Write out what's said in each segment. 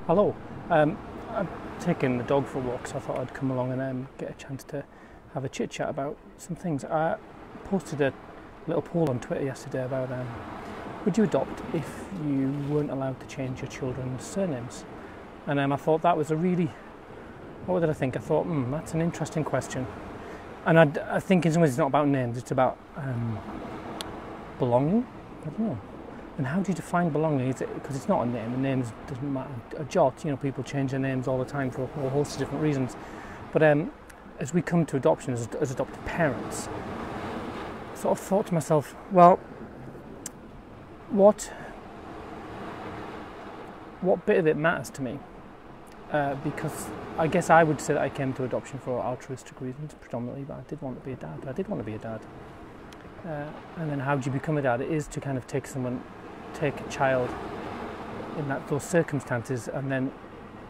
Hello. I'm taking the dog for a walk, so I thought I'd come along and get a chance to have a chit chat about some things. I posted a little poll on Twitter yesterday about would you adopt if you weren't allowed to change your children's surnames? And I thought that was a really, what did I think? I thought, that's an interesting question. And I think in some ways it's not about names, it's about belonging. I don't know. And how do you define belonging? Is it because it's not a name? A name doesn't matter a jot. You know, people change their names all the time for a whole host of different reasons. But as we come to adoption as adopted parents, I sort of thought to myself, well, what bit of it matters to me? Because I guess I would say that I came to adoption for altruistic reasons predominantly, but I did want to be a dad. And then how do you become a dad? It is to kind of take a child in those circumstances and then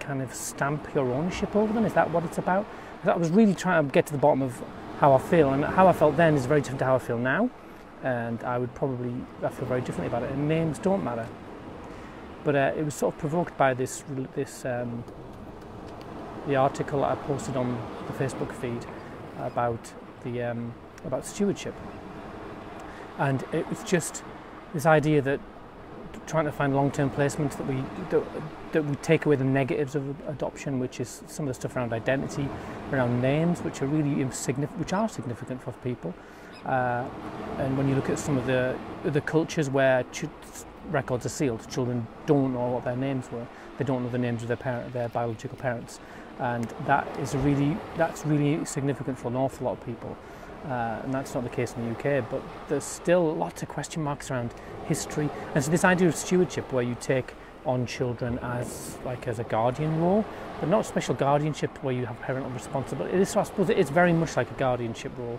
kind of stamp your ownership over them. Is that what it's about? I was really trying to get to the bottom of how I feel, and how I felt then is very different to how I feel now, and I feel very differently about it, and names don't matter. But it was sort of provoked by the article I posted on the Facebook feed about stewardship. And it was just this idea that trying to find long-term placements that we take away the negatives of adoption, which is some of the stuff around identity, around names, which are really significant for people. And when you look at some of the cultures where records are sealed, children don't know what their names were. They don't know the names of their biological parents, and that's really significant for an awful lot of people. And that's not the case in the UK, but there's still lots of question marks around history. And so this idea of stewardship, where you take on children as a guardian role, but not special guardianship where you have parental responsibility. So I suppose it's very much like a guardianship role.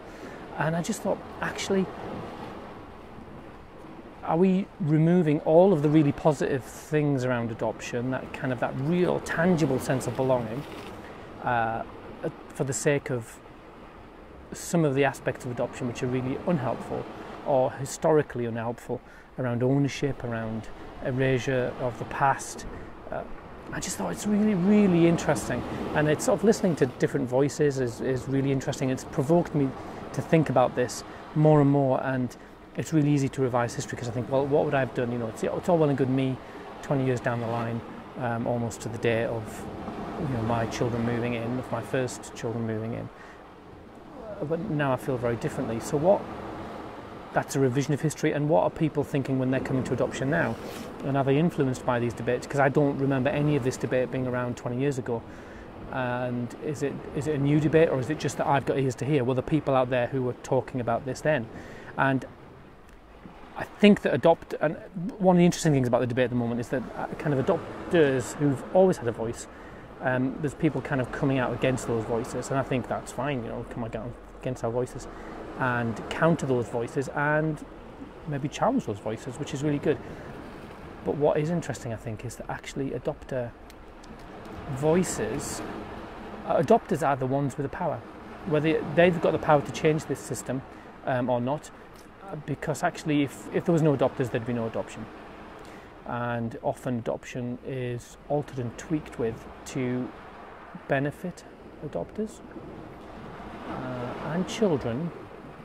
And I just thought, actually, are we removing all of the really positive things around adoption, that real tangible sense of belonging, for the sake of some of the aspects of adoption which are really unhelpful or historically unhelpful, around ownership, around erasure of the past? I just thought it's really, really interesting, and it's sort of listening to different voices is really interesting. It's provoked me to think about this more and more, and it's really easy to revise history because I think, well, what would I have done? You know, it's all well and good me 20 years down the line, almost to the day of my children moving in, of my first children moving in. But now I feel very differently. So that's a revision of history, and what are people thinking when they're coming to adoption now? And are they influenced by these debates? Because I don't remember any of this debate being around 20 years ago. And is it a new debate, or is it just that I've got ears to hear? Well, the people out there who were talking about this then. And I think that and one of the interesting things about the debate at the moment is that kind of adopters who've always had a voice, there's people kind of coming out against those voices, and I think that's fine, come against our voices and counter those voices and maybe challenge those voices, which is really good. But what is interesting, I think, is that actually adopters are the ones with the power, whether they've got the power to change this system or not, because actually if there was no adopters, there'd be no adoption. And often adoption is altered and tweaked to benefit adopters and children,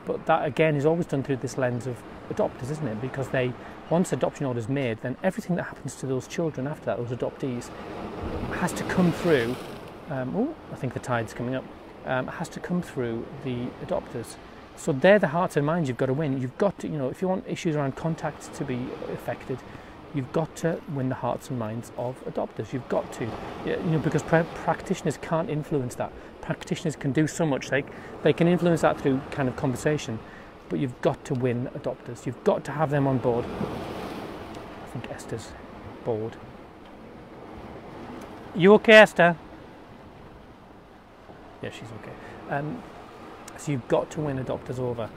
but that again is always done through this lens of adopters, isn't it? Because once adoption order is made, then everything that happens to those children after that, those adoptees, has to come through. I think the tide's coming up. Has to come through the adopters. So they're the hearts and minds you've got to win. You've got to, if you want issues around contact to be affected, you've got to win the hearts and minds of adopters. You've got to, because practitioners can't influence that. Practitioners can do so much. They can influence that through kind of conversation, but you've got to win adopters. You've got to have them on board. I think Esther's bored. You okay, Esther? Yeah, she's okay. So you've got to win adopters over,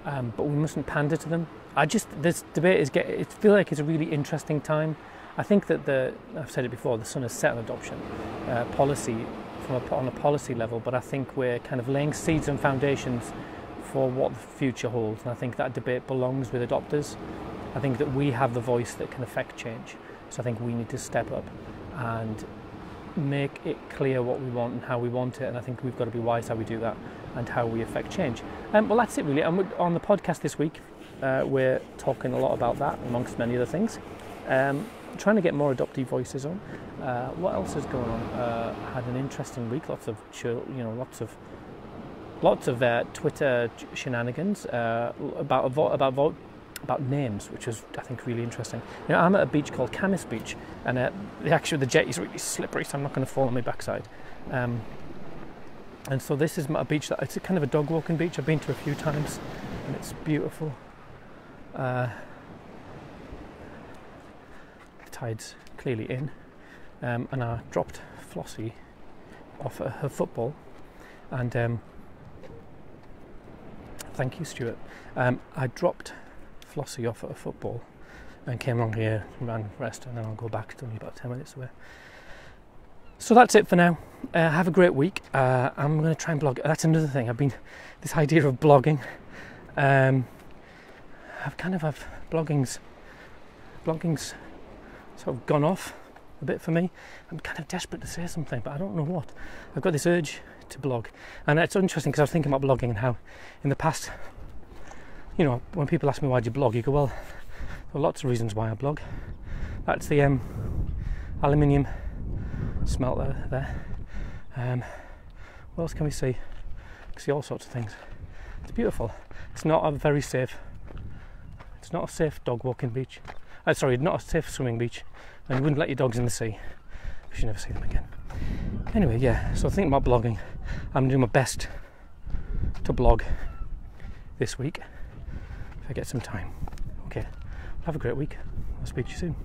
but we mustn't pander to them. This debate it feels like it's a really interesting time. I think that I've said it before, the sun has set on adoption policy on a policy level, but I think we're kind of laying seeds and foundations for what the future holds, and I think that debate belongs with adopters. I think that we have the voice that can affect change, so I think we need to step up and make it clear what we want and how we want it. And I think we've got to be wise how we do that and how we affect change. Well, that's it really. And on the podcast this week, we're talking a lot about that, amongst many other things. Trying to get more adoptee voices on. What else is going on? Had an interesting week. Lots of Twitter shenanigans about names, which was, I think, really interesting. I'm at a beach called Camas Beach, and the jetty is really slippery, so I'm not going to fall on my backside. And so this is a beach it's a kind of a dog walking beach. I've been to a few times, and it's beautiful. The tide's clearly in, and I dropped Flossie off at her football, and thank you, Stuart. I dropped Flossie off at a football and came along here, ran rest, and then I'll go back. It's only about 10 minutes away. So that's it for now. Have a great week. I'm going to try and blog. That's another thing. This idea of blogging. Blogging's sort of gone off a bit for me. I'm kind of desperate to say something, but I don't know what. I've got this urge to blog, and it's interesting because I was thinking about blogging and how in the past, when people ask me why do you blog, you go, well, there are lots of reasons why I blog. That's the aluminium smelter there. What else can we see? You can see all sorts of things. It's beautiful. It's not a safe dog walking beach. Not a safe swimming beach, and you wouldn't let your dogs in the sea because you never see them again. Anyway, so thinking about blogging. I'm doing my best to blog this week if I get some time. Okay, have a great week. I'll speak to you soon.